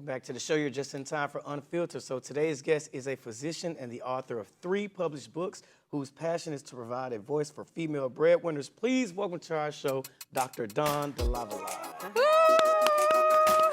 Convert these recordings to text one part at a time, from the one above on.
Welcome back to the show. You're just in time for Unfiltered. So today's guest is a physician and the author of 3 published books whose passion is to provide a voice for female breadwinners. Please welcome to our show, Dr. Dawn Delavallade.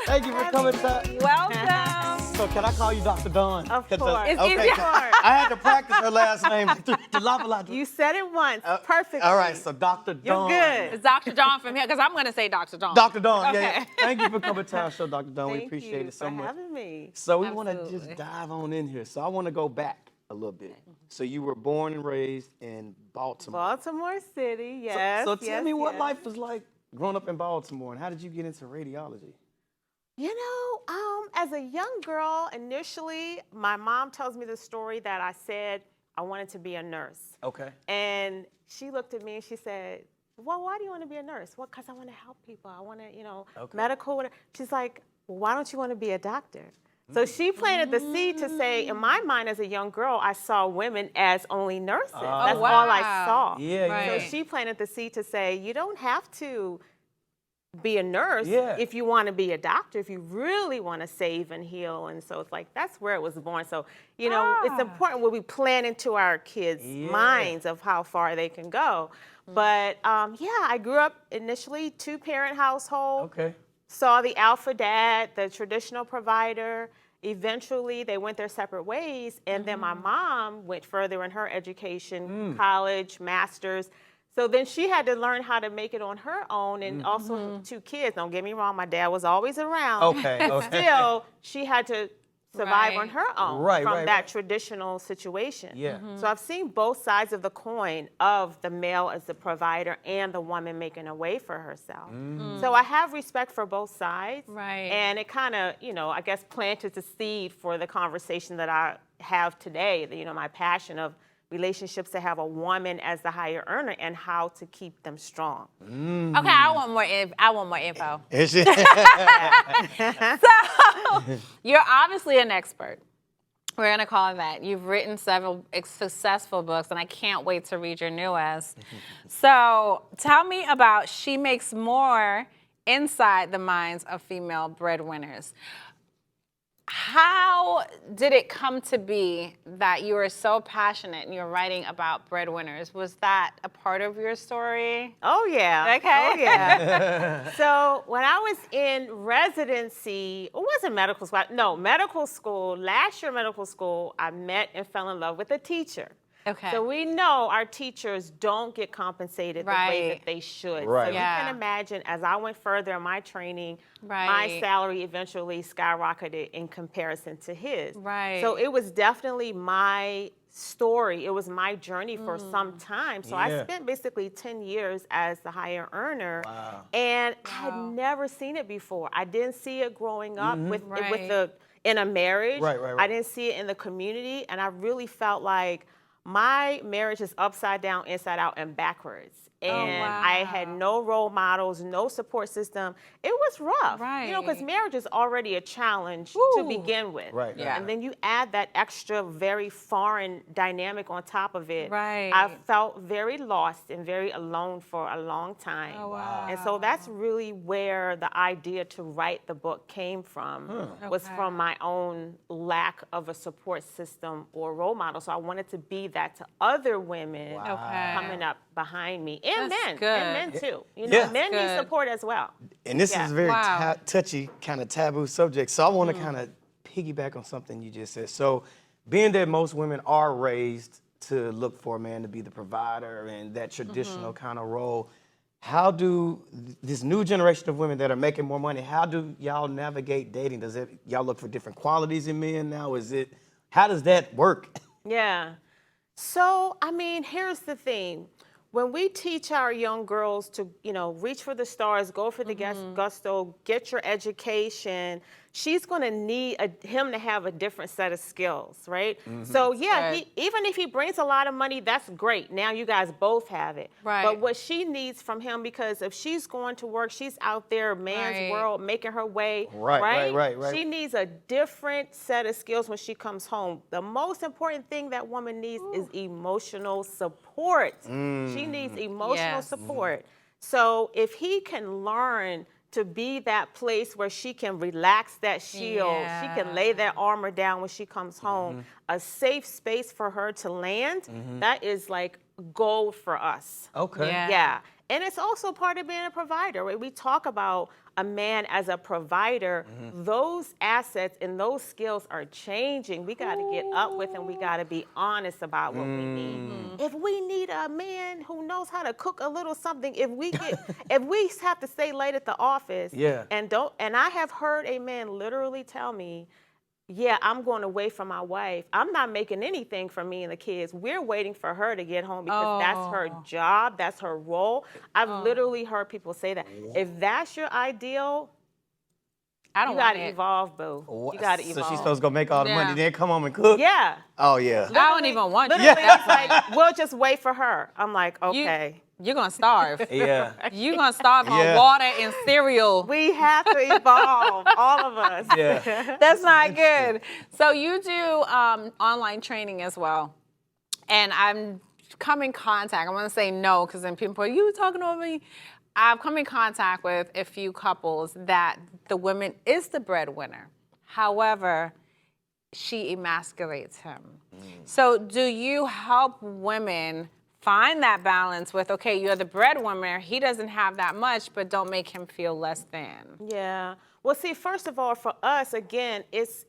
Thank you for coming to. Welcome. So can I call you Dr. Dawn? Of course. It's Okay, easier. I had to practice her last name, Delavallade. You said it once, perfectly. All right, so Dr. You're Dawn. good. It's Dr. Dawn from here, because I'm going to say Dr. Dawn. Dr. Dawn, Okay. yeah. Thank you for coming to our show, Dr. Dawn. We Thank appreciate you it so for much. having me. So we want to Absolutely. just dive on in here. So I want to go back a little bit. So you were born and raised in Baltimore. Baltimore City, yes. So tell yes, me what yes. life was like growing up in Baltimore, and how did you get into radiology? You know, as a young girl, initially, my mom tells me the story that I said I wanted to be a nurse. Okay. And she looked at me and she said, well, why do you want to be a nurse? Well, because I want to help people. I want to, medical, whatever. She's like, well, why don't you want to be a doctor? So she planted the seed to say, in my mind as a young girl, I saw women as only nurses. That's wow. all I saw. Yeah, Right. So she planted the seed to say, you don't have to be a nurse Yeah. if you want to be a doctor, if you really want to save and heal. And so it's like, that's where it was born. So, you know, it's important when we plan into our kids' minds of how far they can go. But yeah, I grew up initially 2-parent household. Okay. Saw the alpha dad, the traditional provider. Eventually, they went their separate ways. And then my mom went further in her education, college, master's. So then she had to learn how to make it on her own, and also 2 kids. Don't get me wrong, my dad was always around. Okay. But still, she had to survive on her own from that traditional situation. Yeah. So I've seen both sides of the coin of the male as the provider and the woman making a way for herself. So I have respect for both sides. Right. And it kind of, you know, I guess planted the seed for the conversation that I have today, you know, my passion of relationships to have a woman as the higher earner and how to keep them strong. Okay, I want more info. Is it? So, you're obviously an expert. We're going to call it that. You've written several successful books, and I can't wait to read your newest. So, tell me about She Makes More Inside the Minds of Female Breadwinners. How did it come to be that you were so passionate and you're writing about breadwinners? Was that a part of your story? Oh, yeah. Okay. Oh, yeah. So when I was in residency, it wasn't medical school. No, medical school, last year medical school, I met and fell in love with a teacher. Okay. So we know our teachers don't get compensated the way that they should. Right. So you can imagine, as I went further in my training, my salary eventually skyrocketed in comparison to his. Right. So it was definitely my story. It was my journey for some time. So I spent basically 10 years as the higher earner. Wow. And I had never seen it before. I didn't see it growing up in a marriage. Right. I didn't see it in the community. And I really felt like my marriage is upside down, inside out, and backwards. And I had no role models, no support system. It was rough, you know, because marriage is already a challenge to begin with. Right. Yeah. And then you add that extra, very foreign dynamic on top of it. Right. I felt very lost and very alone for a long time. Oh, wow. And so that's really where the idea to write the book came from, was from my own lack of a support system or role model. So I wanted to be that to other women coming up behind me. And That's men, good. and men too. You know, men need good. support as well. And this is a very Wow. touchy, kind of taboo subject. So I want to kind of piggyback on something you just said. So being that most women are raised to look for a man to be the provider and that traditional kind of role, how do this new generation of women that are making more money, how do y'all navigate dating? Does it, y'all look for different qualities in men now? How does that work? Yeah. So, I mean, here's the thing. When we teach our young girls to, you know, reach for the stars, go for the gusto, get your education, she's going to need him to have a different set of skills, right? So, yeah, even if he brings a lot of money, that's great. Now you guys both have it. Right. But what she needs from him, because if she's going to work, she's out there, man's world, making her way, Right. She needs a different set of skills when she comes home. The most important thing that woman needs is emotional support. She needs emotional support. So if he can learn to be that place where she can relax that shield. She can lay that armor down when she comes home. A safe space for her to land, that is like gold for us. Okay. Yeah. And it's also part of being a provider. Right? We talk about a man as a provider. Those assets and those skills are changing. We got to get up with and we got to be honest about what we need. If we need a man who knows how to cook a little something, if we have to stay late at the office, and I have heard a man literally tell me, yeah, I'm going away from my wife. I'm not making anything for me and the kids. We're waiting for her to get home because that's her job. That's her role. I've literally heard people say that. If that's your ideal, you got to evolve, boo. You got to evolve. So she's supposed to go make all the money, then come home and cook? Yeah. Oh, yeah. I don't even want you. Literally, it's like, we'll just wait for her. I'm like, okay. You're going to starve. Yeah. You're going to starve on water and cereal. We have to evolve, all of us. Yeah. That's not good. So you do online training as well. And I'm come in contact. I'm going to say no because then people are, you talking over me? I've come in contact with a few couples that the woman is the breadwinner. However, she emasculates him. So do you help women find that balance with, okay, you're the breadwinner, he doesn't have that much, but don't make him feel less than? Yeah. Well, see, first of all, for us, again, it's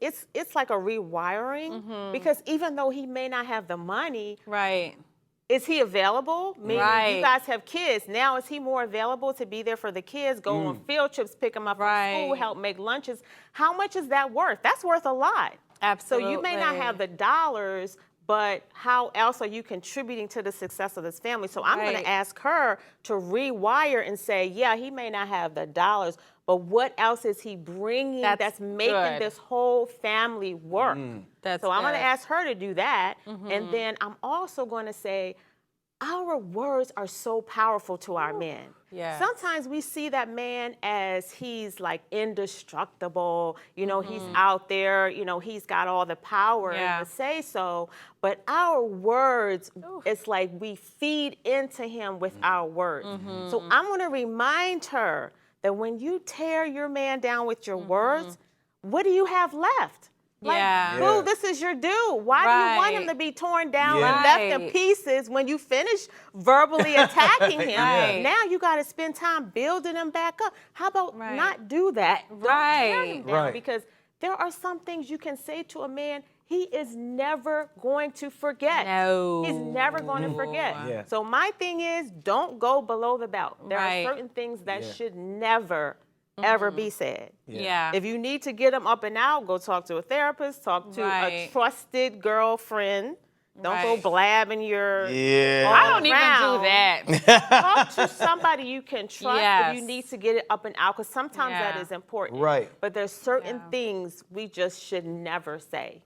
like a rewiring because even though he may not have the money, right? Is he available? Meaning you guys have kids. Now is he more available to be there for the kids, go on field trips, pick them up from school, help make lunches? How much is that worth? That's worth a lot. Absolutely. So you may not have the dollars, but how else are you contributing to the success of this family? So I'm going to ask her to rewire and say, yeah, he may not have the dollars, but what else is he bringing that's making this whole family work? So I'm going to ask her to do that. And then I'm also going to say, our words are so powerful to our men. Yeah. Sometimes we see that man as he's like indestructible, you know, he's out there, you know, he's got all the power to say so. But our words, it's like we feed into him with our words. So I'm going to remind her that when you tear your man down with your words, what do you have left? Like, boo, this is your dude. Why do you want him to be torn down and left in pieces when you finish verbally attacking him? Now you got to spend time building him back up. How about not do that? Don't tear him down because there are some things you can say to a man he is never going to forget. No. He's never going to forget. So my thing is, don't go below the belt. There are certain things that should never ever be said. If you need to get them up and out, go talk to a therapist, talk to a trusted girlfriend. Don't go blabbing your I don't even do that. Talk to somebody you can trust if you need to get it up and out, because sometimes that is important. But there's certain things we just should never say.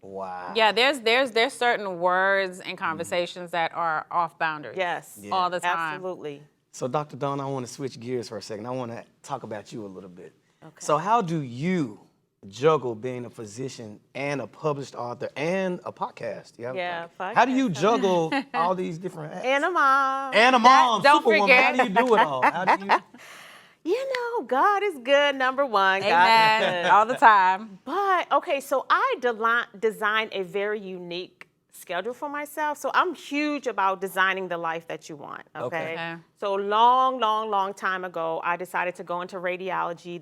Yeah, there's certain words and conversations that are off boundaries. All the time. Absolutely. So, Dr. Dawn, I want to switch gears for a second. I want to talk about you a little bit. So how do you juggle being a physician and a published author and a podcast? You have a podcast. How do you juggle all these different hats? And a mom. And a mom, don't Superwoman. forget. How do you do it all? How do you... You know, God is good, number one. Amen. God is good. All the time. But, okay, so I designed a very unique schedule for myself. So I'm huge about designing the life that you want, okay? So long time ago, I decided to go into radiology.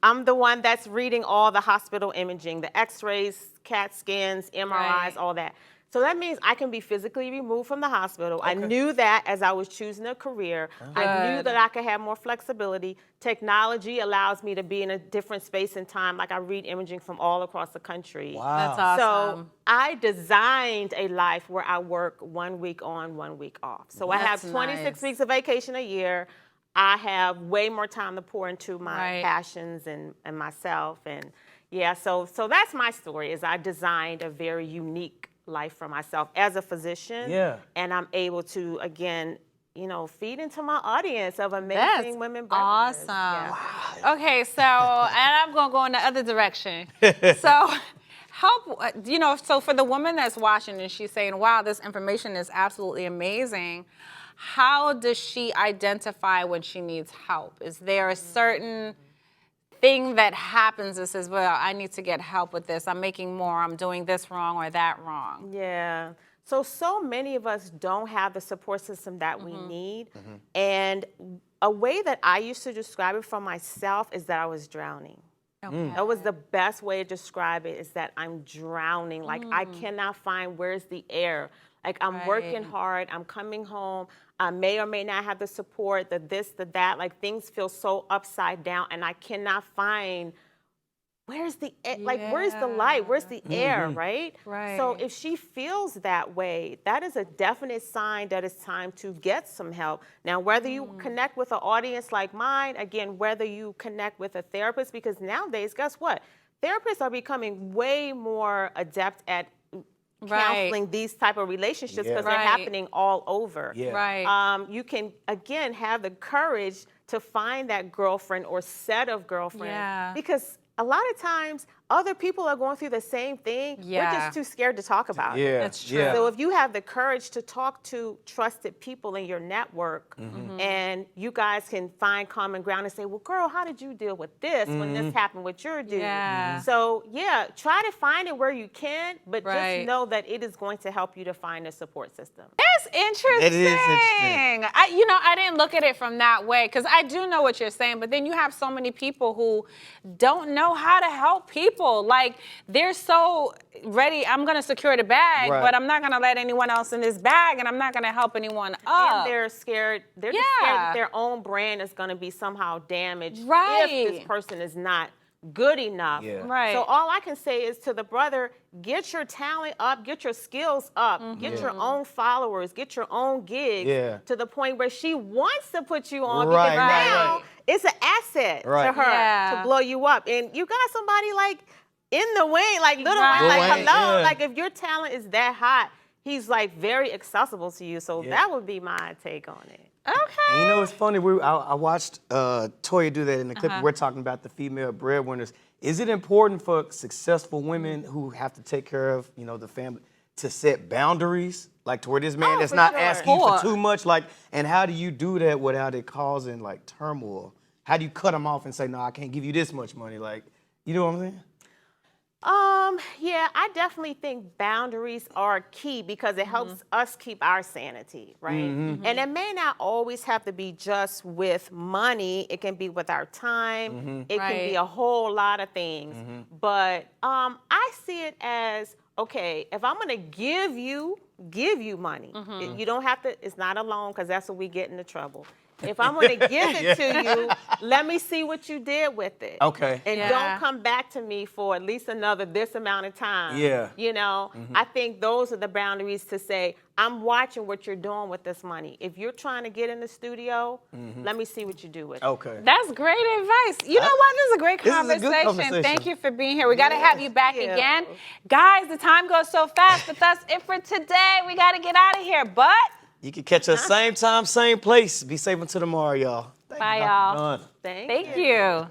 I'm the one that's reading all the hospital imaging, the x-rays, CAT scans, MRIs, all that. So that means I can be physically removed from the hospital. I knew that as I was choosing a career. I knew that I could have more flexibility. Technology allows me to be in a different space and time. Like I read imaging from all across the country. That's awesome. So I designed a life where I work 1 week on, 1 week off. So I have 26 weeks of vacation a year. I have way more time to pour into my passions and myself. And yeah, so that's my story, is I designed a very unique life for myself as a physician. And I'm able to, again, you know, feed into my audience of amazing women breadwinners. Awesome. Okay, so, and I'm going to go in the other direction. So, so for the woman that's watching and she's saying, wow, this information is absolutely amazing, how does she identify when she needs help? Is there a certain thing that happens that says, well, I need to get help with this. I'm making more. I'm doing this wrong or that wrong. Yeah. So many of us don't have the support system that we need. And a way that I used to describe it for myself is that I was drowning. Okay. That was the best way to describe it, is that I'm drowning. Like, I cannot find where's the air. Like, I'm working hard. I'm coming home. I may or may not have the support, the this, the that. Like, things feel so upside down, and I cannot find where's the where's the light, where's the air, right? So if she feels that way, that is a definite sign that it's time to get some help. Now, whether you connect with an audience like mine, again, whether you connect with a therapist, because nowadays, guess what? Therapists are becoming way more adept at counseling these type of relationships, because they're happening all over. You can, again, have the courage to find that girlfriend or set of girlfriends, because a lot of times other people are going through the same thing. We're just too scared to talk about it. That's true. So if you have the courage to talk to trusted people in your network, and you guys can find common ground and say, well, girl, how did you deal with this when this happened with your dude? So try to find it where you can, but just know that it is going to help you to find a support system. That's interesting. It is interesting. I didn't look at it from that way, because I do know what you're saying, but then you have so many people who don't know how to help people. Like, they're so ready, I'm going to secure the bag, but I'm not going to let anyone else in this bag, and I'm not going to help anyone up. And they're scared. They're just scared that their own brand is going to be somehow damaged if this person is not good enough. So all I can say is to the brother, get your talent up, get your skills up, get your own followers, get your own gigs to the point where she wants to put you on, because now it's an asset to her to blow you up. And you got somebody like in the wing, like Lil Wayne, like hello, like if your talent is that hot, he's like very accessible to you. So that would be my take on it. Okay. And it's funny. I watched Toya do that in the clip. We're talking about the female breadwinners. Is it important for successful women who have to take care of, the family, to set boundaries, like to where this man is not asking you for too much, and how do you do that without it causing like turmoil? How do you cut them off and say, no, I can't give you this much money? Like, you know what I'm saying? Yeah, I definitely think boundaries are key, because it helps us keep our sanity, right? And it may not always have to be just with money. It can be with our time. It can be a whole lot of things. But I see it as, okay, if I'm going to give you money, you don't have to, it's not a loan, because that's when we get into trouble. If I'm going to give it to you, let me see what you did with it. Okay. And don't come back to me for at least another this amount of time. I think those are the boundaries to say, I'm watching what you're doing with this money. If you're trying to get in the studio, let me see what you do with it. Okay. That's great advice. You know what? This is a great This is a good conversation. conversation. Thank you for being here. We got to have you back again. Guys, the time goes so fast, but that's it for today. We got to get out of here. But you can catch us same time, same place. Be safe until tomorrow, y'all. bye, y'all. Thank you.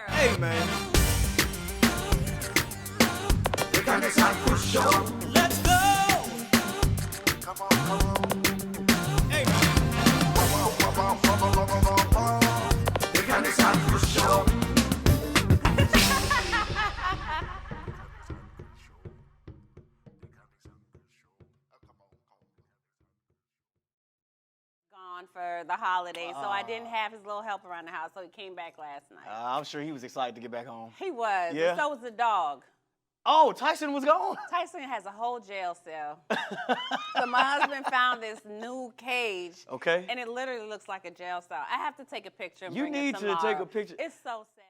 Hey, man. The Candice and Kris Show. Let's go. Come on. Hey, The Candice and Kris Show. For the holidays, so I didn't have his little help around the house, so he came back last night. I'm sure he was excited to get back home. He was. Yeah. And so was the dog. Oh, Tyson was gone. Tyson has a whole jail cell. So my husband found this new cage. Okay. And it literally looks like a jail cell. I have to take a picture and You bring it need to tomorrow. take a picture. It's so sad.